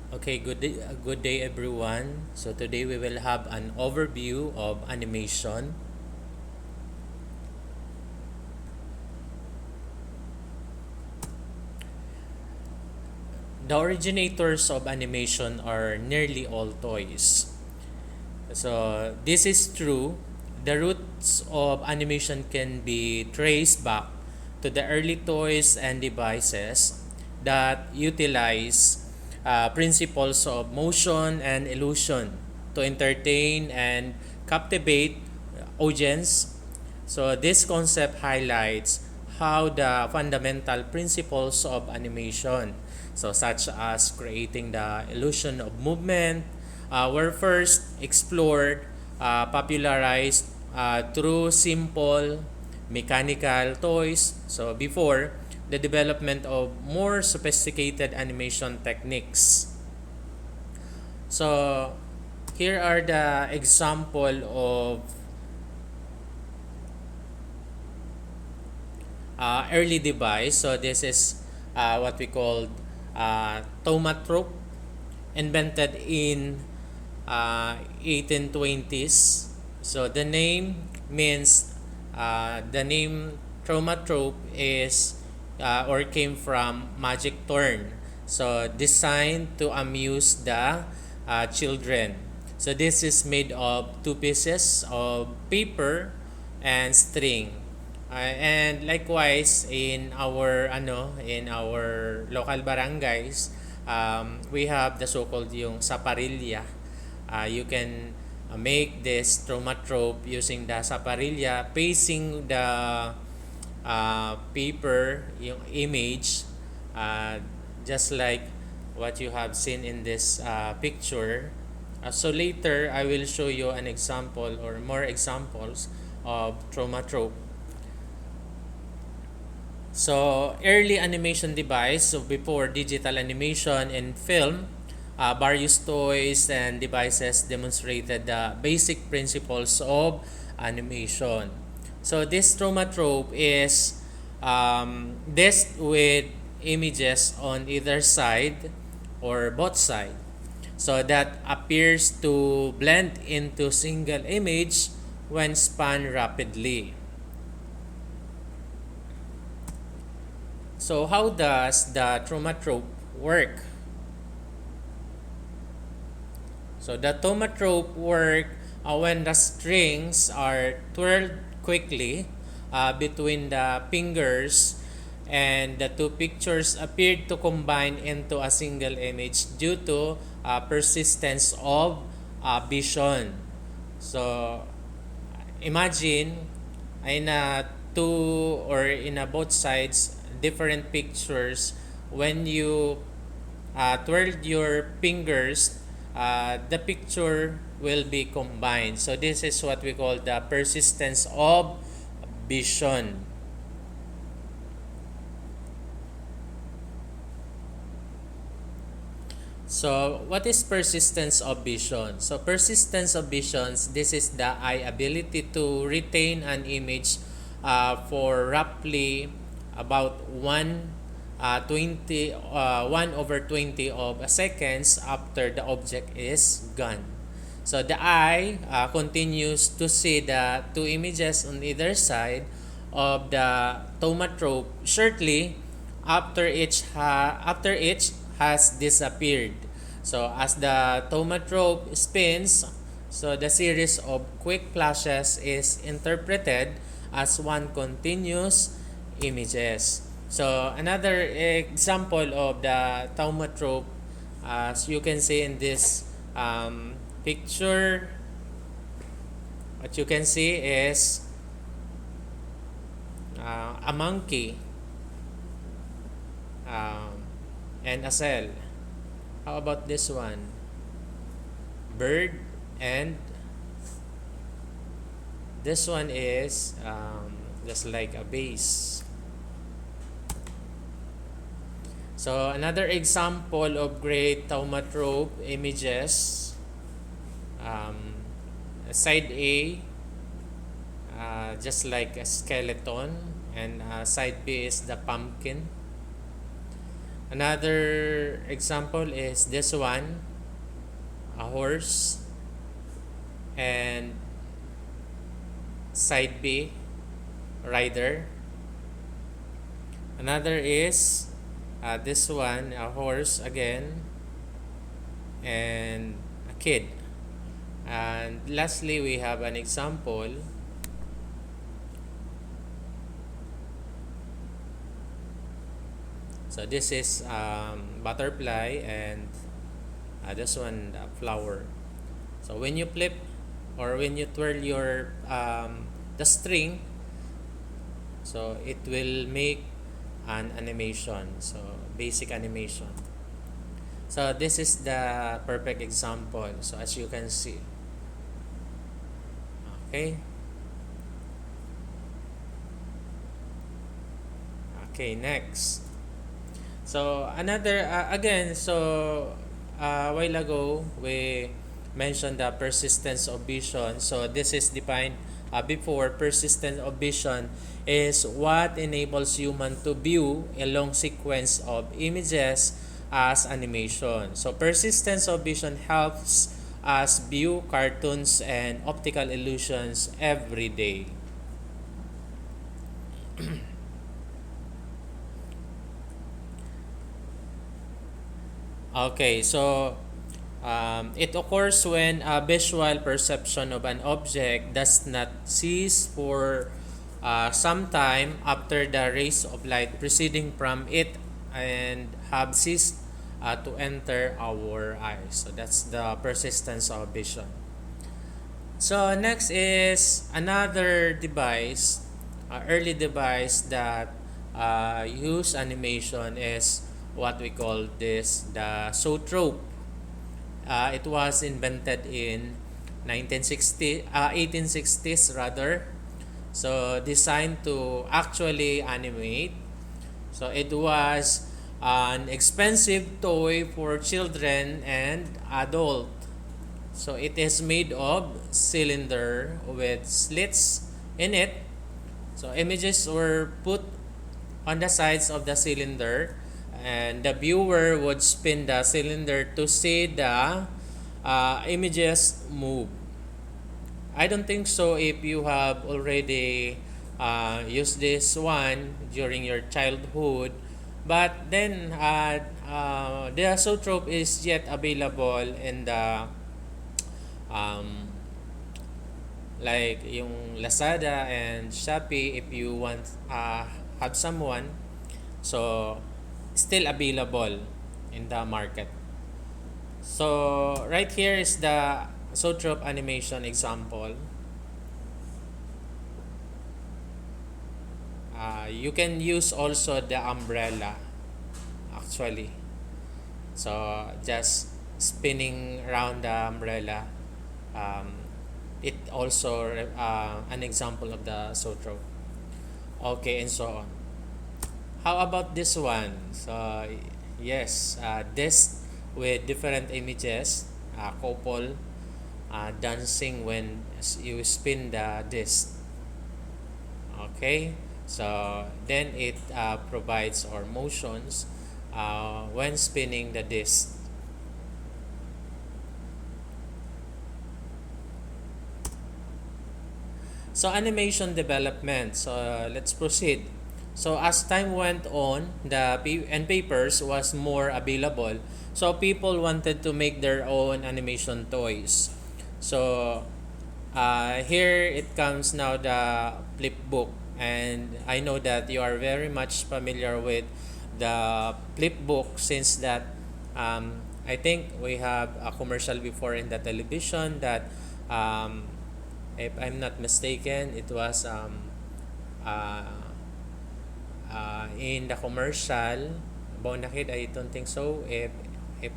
Okay, good day everyone. So today we will have an overview of animation. The originators of animation are nearly all toys. So this is true. The roots of animation can be traced back to the early toys and devices that utilize principles of motion and illusion to entertain and captivate audience. So this concept highlights how the fundamental principles of animation, so such as creating the illusion of movement, were first explored, popularized through simple mechanical toys. So before the development of more sophisticated animation techniques. So here are the example of early device. So this is what we call thaumatrope, invented in 1820s. So the name thaumatrope is or came from magic turn. So designed to amuse the children. So this is made of two pieces of paper and string. And likewise in our local barangays, we have the so-called yung saparilya. You can make this traumatrope using the saparilya, pasting the paper, yung image, uh, just like what you have seen in this picture. So later, I will show you an example or more examples of traumatrope. So, early animation device, so before digital animation and film, various toys and devices demonstrated the basic principles of animation. So, this traumatrope is disked with images on either side or both sides. So, that appears to blend into single image when spun rapidly. So how does the thaumatrope work? So the thaumatrope work when the strings are twirled quickly between the fingers, and the two pictures appeared to combine into a single image due to persistence of vision. So imagine in a two or in a both sides different pictures. When you twirl your fingers, the picture will be combined. So this is what we call the persistence of vision. So, what is persistence of vision? So, persistence of visions, this is the eye ability to retain an image for roughly about 1 over 20 of a seconds after the object is gone. So, the eye continues to see the two images on either side of the thaumatrope shortly after each has disappeared. So as the thaumatrope spins, so the series of quick flashes is interpreted as one continuous images. So another example of the thaumatrope, as you can see in this picture, what you can see is a monkey um, and a cell. How about this one? Bird, and this one is just like a base. So another example of great thaumatrope images, um, side A, just like a skeleton, and side B is the pumpkin. Another example is this one, a horse and side B, rider. Another is this one, a horse again, and a kid. And lastly, we have an example. So this is butterfly, and this one, the flower. So when you flip or when you twirl your the string, so it will make an animation. So basic animation. So this is the perfect example. So as you can see. Okay. Okay, next. So another again, so a while ago we mentioned the persistence of vision. So this is defined before. Persistence of vision is what enables human to view a long sequence of images as animation. So persistence of vision helps us view cartoons and optical illusions every day. Okay, so it occurs when a visual perception of an object does not cease for some time after the rays of light proceeding from it and have ceased to enter our eyes. So that's the persistence of vision. So next is another device, early device that use animation is what we call this the zoetrope. It was invented in 1860s rather. So designed to actually animate. So it was an expensive toy for children and adult. So it is made of cylinder with slits in it. So images were put on the sides of the cylinder, and the viewer would spin the cylinder to see the images move. I don't think so if you have already used this one during your childhood, but then the Zoetrope is yet available in the um, like yung Lazada and Shopee if you want have someone. So still available in the market. So right here is the Zoetrope animation example. You can use also the umbrella actually. So just spinning around the umbrella. Um, it also an example of the Zoetrope. Okay, and so on. How about this one? So yes, this with different images, couple dancing when you spin the disc. Okay, so then it provides or motions when spinning the disc. So animation development. So let's proceed. So as time went on, the papers was more available. So people wanted to make their own animation toys. So here it comes now the flipbook, and I know that you are very much familiar with the flipbook since that I think we have a commercial before in the television that um, if I'm not mistaken, it was uh, in the commercial, Bonakid, I don't think so. If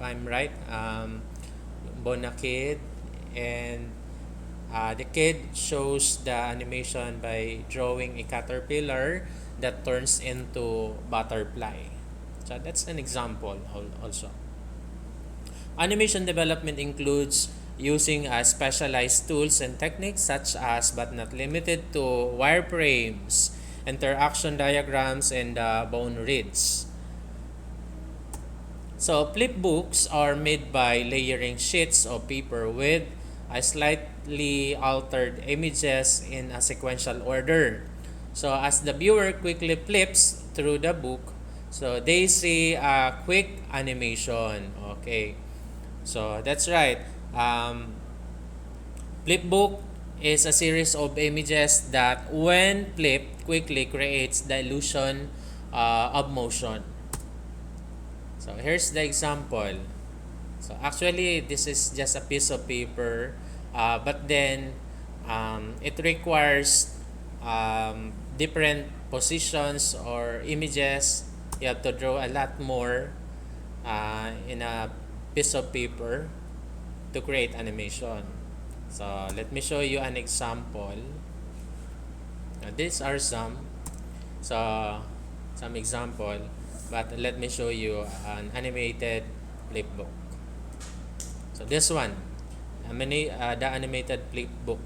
I'm right, Bonakid, and the kid shows the animation by drawing a caterpillar that turns into butterfly. So that's an example also. Animation development includes using specialized tools and techniques such as but not limited to wireframes, interaction diagrams, and bone reeds. So flipbooks are made by layering sheets of paper with a slightly altered images in a sequential order. So as the viewer quickly flips through the book, so they see a quick animation. Okay. So that's right. Flipbook is a series of images that when flipped quickly creates the illusion of motion. So here's the example. So actually, this is just a piece of paper, but then it requires different positions or images. You have to draw a lot more in a piece of paper to create animation. So let me show you an example. These are so some example, but let me show you an animated flipbook. So this one, the animated flipbook.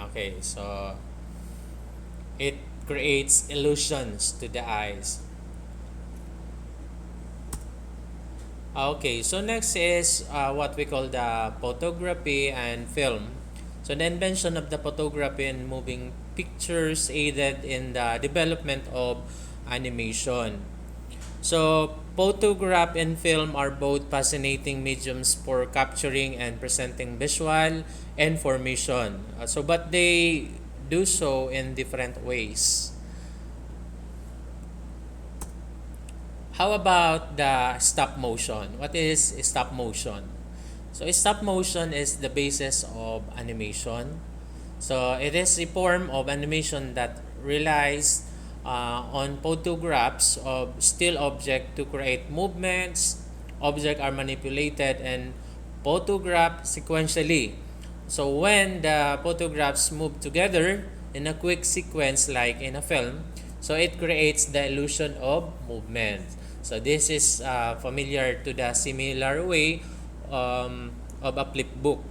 Okay, so it creates illusions to the eyes. Okay, so next is what we call the photography and film. So the invention of the photography and moving pictures aided in the development of animation. So photograph and film are both fascinating mediums for capturing and presenting visual information. But they do so in different ways. How about the stop motion? What is stop motion? So stop motion is the basis of animation. So it is a form of animation that relies on photographs of still object to create movements. Objects are manipulated and photographed sequentially. So when the photographs move together in a quick sequence like in a film, so it creates the illusion of movement. So this is familiar to the similar way of a flip book.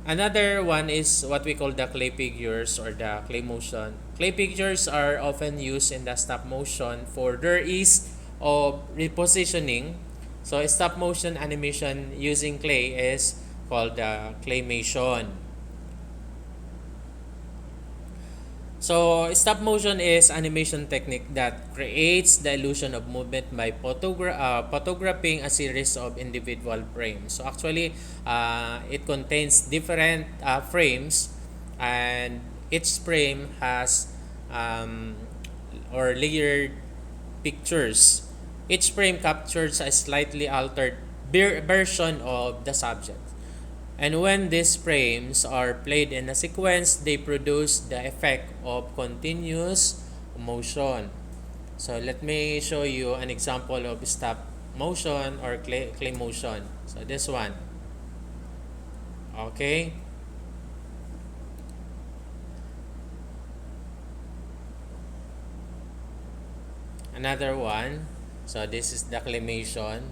Another one is what we call the clay figures or the clay motion. Clay figures are often used in the stop motion for their ease of repositioning. So stop motion animation using clay is called the claymation. So stop motion is animation technique that creates the illusion of movement by photographing a series of individual frames. So actually, it contains different frames, and each frame has or layered pictures. Each frame captures a slightly altered version of the subject. And when these frames are played in a sequence, they produce the effect of continuous motion. So let me show you an example of stop motion or clay motion. So this one. Okay. Another one. So this is the claymation.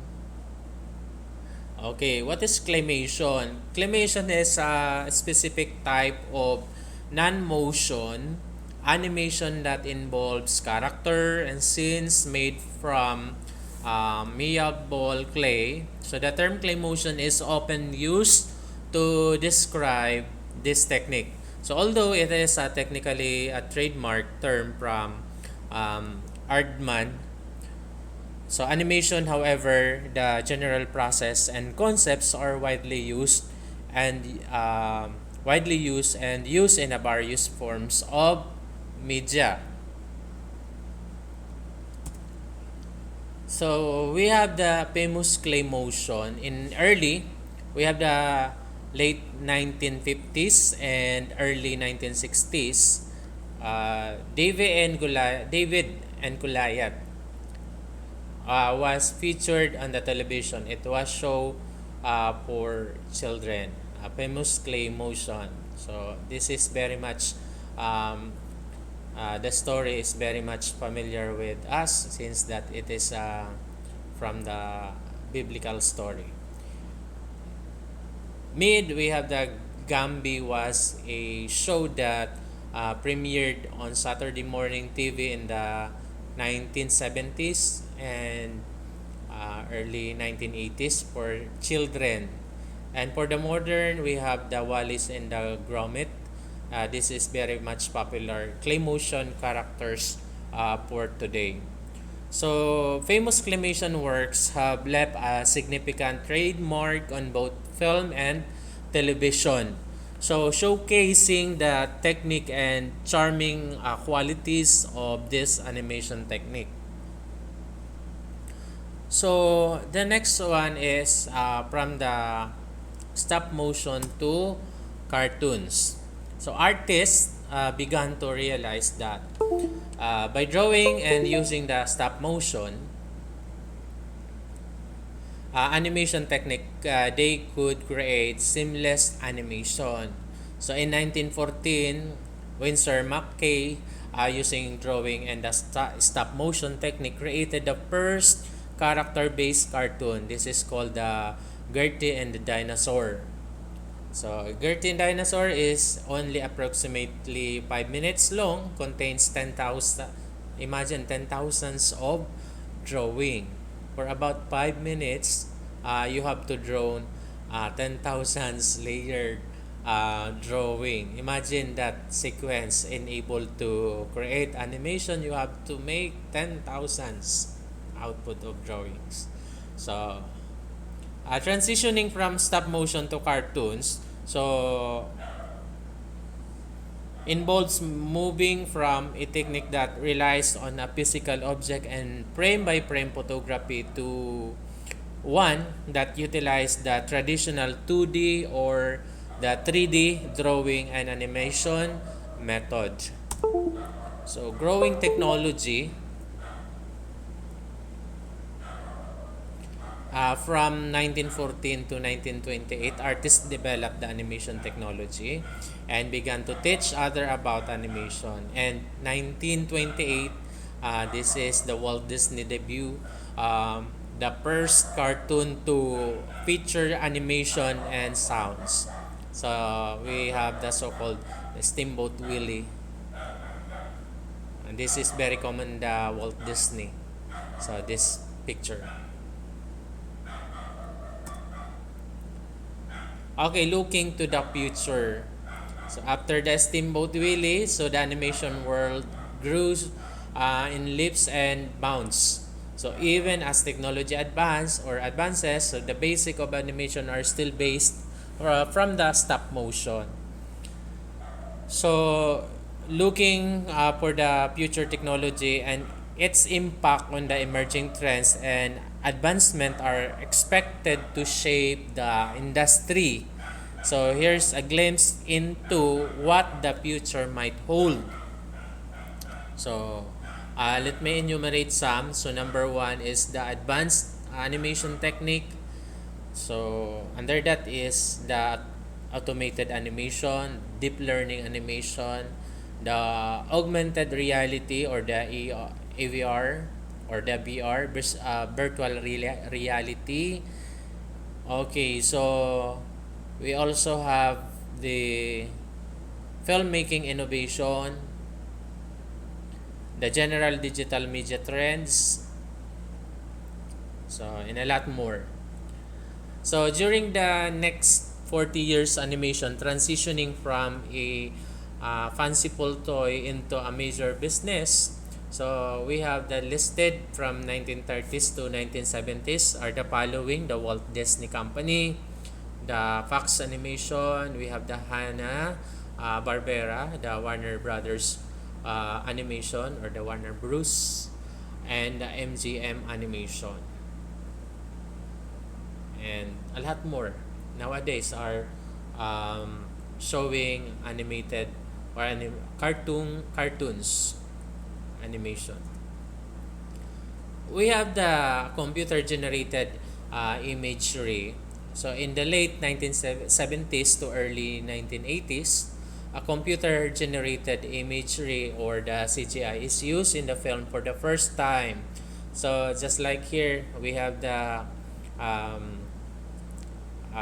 Okay, what is claymation? Claymation is a specific type of non-motion animation that involves character and scenes made from malleable clay. So the term claymation is often used to describe this technique. So although it is technically a trademark term from Aardman, so animation, however, the general process and concepts are widely used and used in a various forms of media. So we have the famous clay motion we have the late 1950s and early 1960s. David and Goliath was featured on the television. It was show for children, famous clay motion. So this is very much the story is very much familiar with us since that it is from the biblical story. Mid we have the Gambi was a show that premiered on Saturday morning TV in the 1970s and early 1980s for children. And for the modern, we have the Wallace and the Gromit. This is very much popular claymation characters for today. So, famous claymation works have left a significant trademark on both film and television. So, showcasing the technique and charming qualities of this animation technique. So, the next one is from the stop motion to cartoons. So, artists began to realize that by drawing and using the stop motion animation technique, they could create seamless animation. So in 1914, when Sir Mackay, using drawing and the stop motion technique, created the first character-based cartoon. This is called the Gertie and the Dinosaur. So, Gertie and Dinosaur is only approximately 5 minutes long, contains 10,000, imagine 10,000s of drawing. For about 5 minutes, you have to draw 10,000s layered drawing. Imagine that sequence and able to create animation, you have to make 10,000s output of drawings. So, transitioning from stop motion to cartoons, so involves moving from a technique that relies on a physical object and frame by frame photography to one that utilizes the traditional 2D or the 3D drawing and animation method. So growing technology from 1914 to 1928, artists developed the animation technology and began to teach others about animation. And 1928, this is the Walt Disney debut, the first cartoon to feature animation and sounds. So we have the so-called Steamboat Willie. And this is very common the Walt Disney. So this picture. Okay, looking to the future. So after the Steamboat Willie, so the animation world grew in leaps and bounds. So even as technology advances, so the basic of animation are still based from the stop motion. So looking for the future technology and its impact on the emerging trends and advancement are expected to shape the industry. So here's a glimpse into what the future might hold. So let me enumerate some. So number one is the advanced animation technique. So under that is the automated animation, deep learning animation, the augmented reality or the AVR or the VR, virtual reality. Okay, so we also have the filmmaking innovation, the general digital media trends, so and a lot more. So during the next 40 years animation transitioning from a fanciful toy into a major business. So we have the listed from 1930s to 1970s are the following: the Walt Disney Company, the Fox Animation, we have the Hanna Barbera, the Warner Brothers Animation or the Warner Bros, and the MGM Animation, and a lot more nowadays are showing animated or cartoons animation. We have the computer generated imagery. So in the late 1970s to early 1980s, a computer generated imagery or the CGI is used in the film for the first time. So just like here, we have the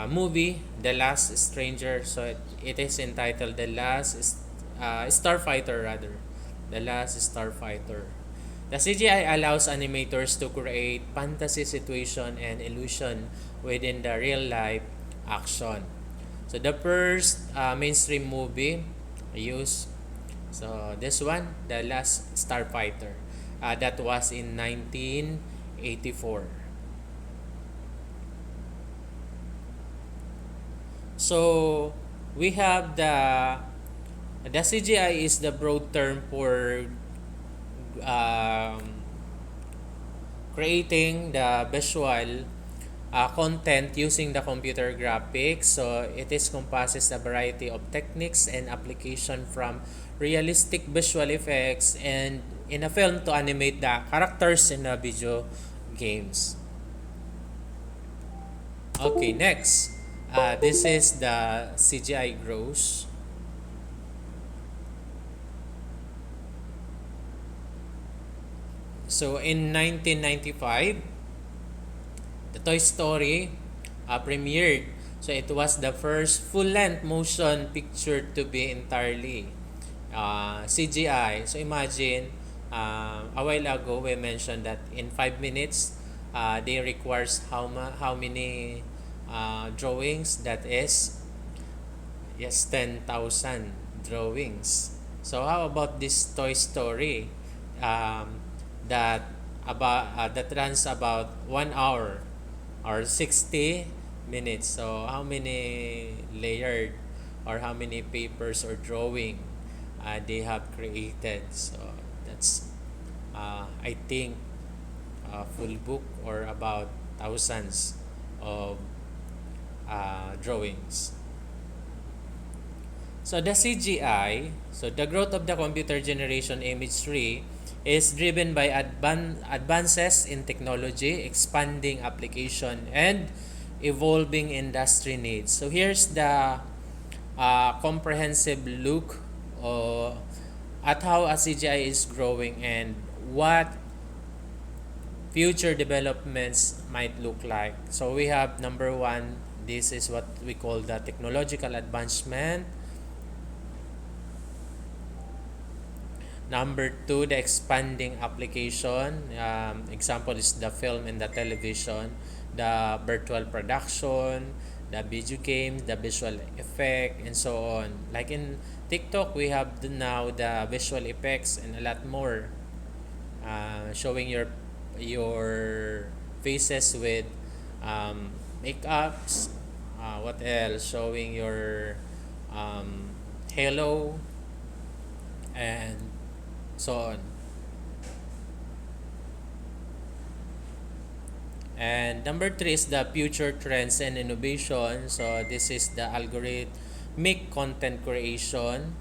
movie, The Last Stranger. So it is entitled Starfighter rather. The Last Starfighter. The CGI allows animators to create fantasy situation and illusion within the real life action. So the first mainstream movie used, so this one, The Last Starfighter, that was in 1984. So we have the CGI is the broad term for um, creating the visual content using the computer graphics. So it is compasses a variety of techniques and application from realistic visual effects and in a film to animate the characters in the video games. Okay, next. This is the CGI grows. So in 1995, the Toy Story premiered. So it was the first full-length motion picture to be entirely CGI. So imagine, a while ago we mentioned that in 5 minutes, they requires how many drawings? That is, yes, 10,000 drawings. So how about this Toy Story? That that runs about 1 hour or 60 minutes. So how many layered or how many papers or drawing they have created? So that's I think a full book or about thousands of drawings. So the CGI, so the growth of the computer generation imagery is driven by advances in technology, expanding application, and evolving industry needs. So here's the comprehensive look at how a CGI is growing and what future developments might look like. So we have number one, this is what we call the technological advancement. Number two, the expanding application. Example is the film and the television, the virtual production, the video game, the visual effect, and so on. Like in TikTok, we have now the visual effects and a lot more, showing your faces with makeups. What else? Showing your halo and so on. And number three is the future trends and innovation. So this is the algorithmic content creation.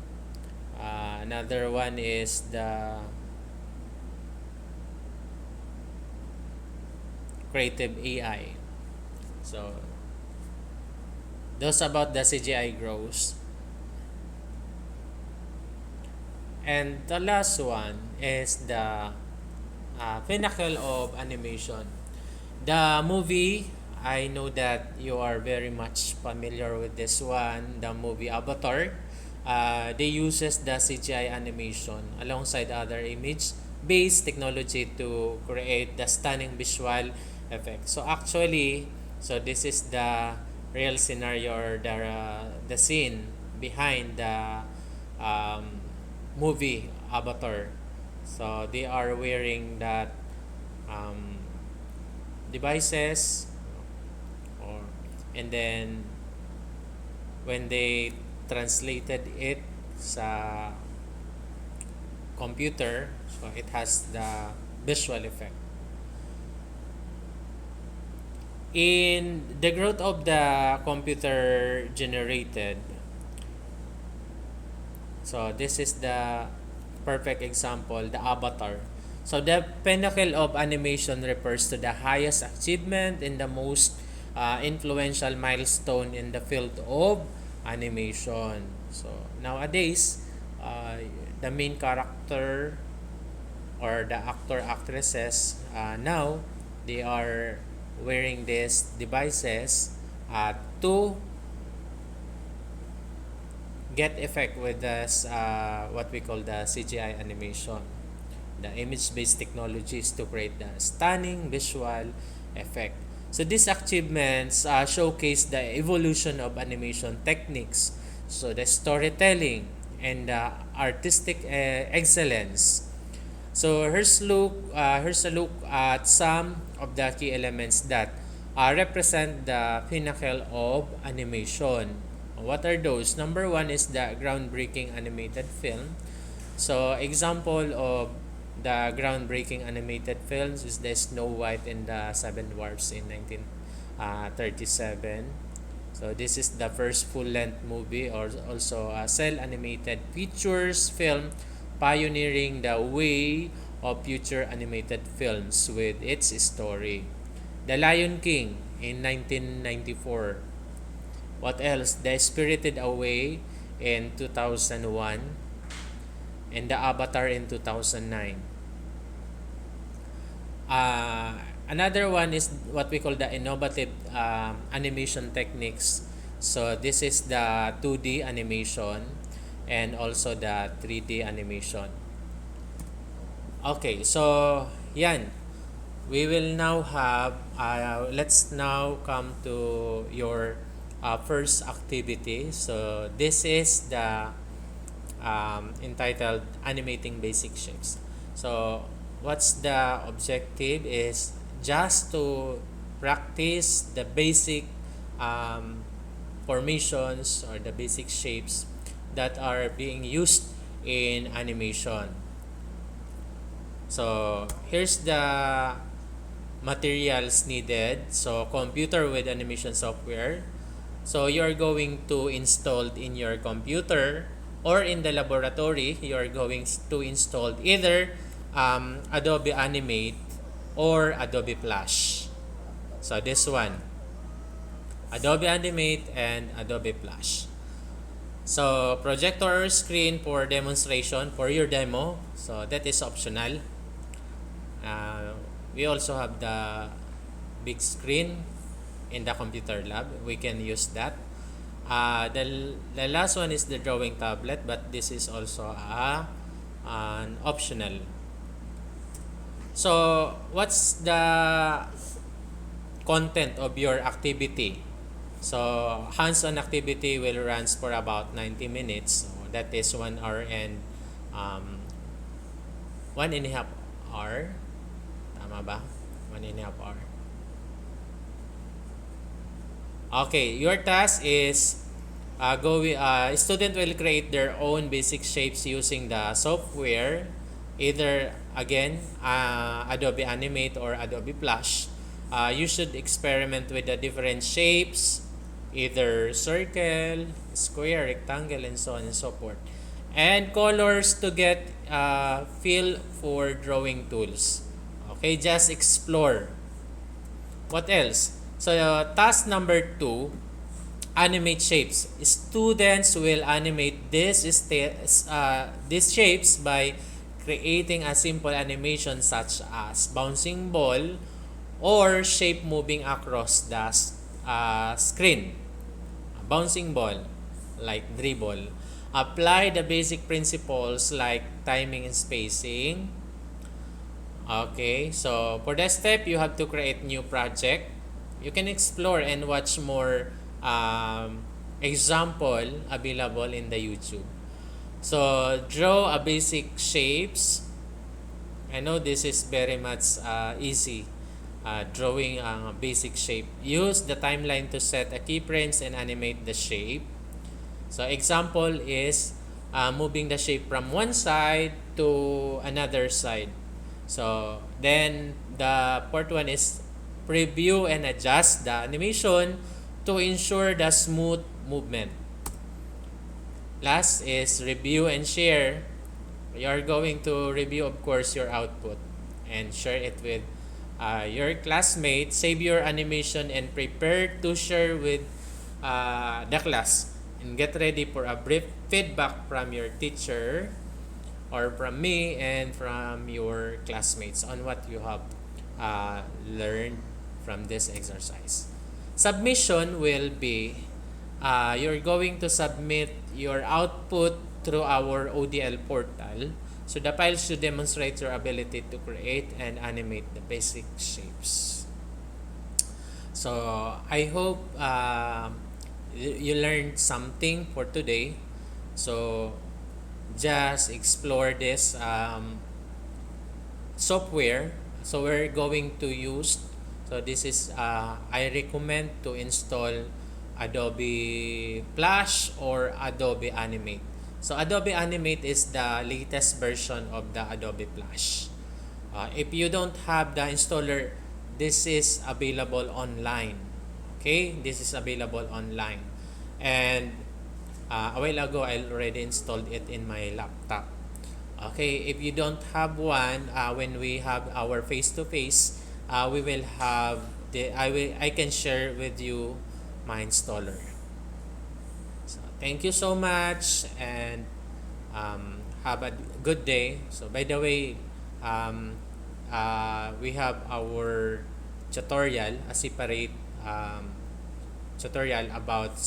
Another one is the creative AI. So those about the CGI growth. And the last one is the pinnacle of animation. The movie, I know that you are very much familiar with this one, the movie Avatar. They uses the CGI animation alongside other image-based technology to create the stunning visual effect. So actually, so this is the real scenario or the scene behind the um, movie Avatar. So they are wearing that um, devices, or and then when they translated it sa computer, so it has the visual effect. In the growth of the computer generated, so this is the perfect example, the avatar. So the pinnacle of animation refers to the highest achievement and the most influential milestone in the field of animation. So nowadays, the main character or the actor actresses now they are wearing these devices to get effect with this what we call the CGI animation, the image-based technologies to create the stunning visual effect. So these achievements showcase the evolution of animation techniques, so the storytelling and the artistic excellence. So here's a look at some of the key elements that represent the pinnacle of animation. What are those? Number one is the groundbreaking animated film. So example of the groundbreaking animated films is the Snow White and the Seven Dwarfs in 1937. So this is the first full-length movie, or also a cell animated features film pioneering the way of future animated films with its story. The Lion King in 1994. What else? The Spirited Away in 2001 and the Avatar in 2009. Another one is what we call the innovative animation techniques. So this is the 2D animation and also the 3D animation. Okay, so yan. We will now have, let's now come to your first activity. So this is the entitled Animating Basic Shapes. So what's the objective is just to practice the basic formations or the basic shapes that are being used in animation. So here's the materials needed. So computer with animation software. So you're going to install in your computer, or in the laboratory you're going to install either Adobe Animate or Adobe Flash. So this one, Adobe Animate and Adobe Flash. So projector screen for demonstration for your demo, so that is optional. We also have the big screen in the computer lab. We can use that. The last one is the drawing tablet, but this is also an optional. So what's the content of your activity? So hands-on activity will run for about 90 minutes. So that is 1 hour and 1.5 hour. Tama ba? 1.5 hour. Okay, your task is student will create their own basic shapes using the software, either again Adobe Animate or Adobe Flash. You should experiment with the different shapes, either circle, square, rectangle, and so on and so forth, and colors to get feel for drawing tools. Okay, just explore. What else? So task number 2, animate shapes. Students will animate these shapes by creating a simple animation such as bouncing ball or shape moving across the screen. A bouncing ball, like dribble. Apply the basic principles like timing and spacing. Okay, so for that step, you have to create new project. You can explore and watch more example available in the YouTube. So draw a basic shapes. I know this is very much easy. Drawing a basic shape. Use the timeline to set a keyframes and animate the shape. So example is moving the shape from one side to another side. So then the part 1 is preview and adjust the animation to ensure the smooth movement. Last is review and share. You are going to review, of course, your output and share it with your classmates. Save your animation and prepare to share with the class. And get ready for a brief feedback from your teacher or from me and from your classmates on what you have learned from this exercise. Submission will be you're going to submit your output through our ODL portal. So the file should demonstrate your ability to create and animate the basic shapes. So I hope you learned something for today. So just explore this software. So we're going to use, so this is I recommend to install Adobe Flash or Adobe Animate. So Adobe Animate is the latest version of the Adobe Flash. If you don't have the installer, this is available online. Okay, this is available online. And a while ago, I already installed it in my laptop. Okay, if you don't have one, when we have our face-to-face, we will have I can share with you my installer. So thank you so much, and have a good day. So by the way, we have our tutorial, a separate tutorial about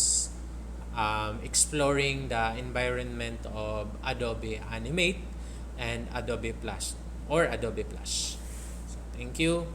exploring the environment of Adobe Animate and Adobe Flash or Adobe Flash. So thank you.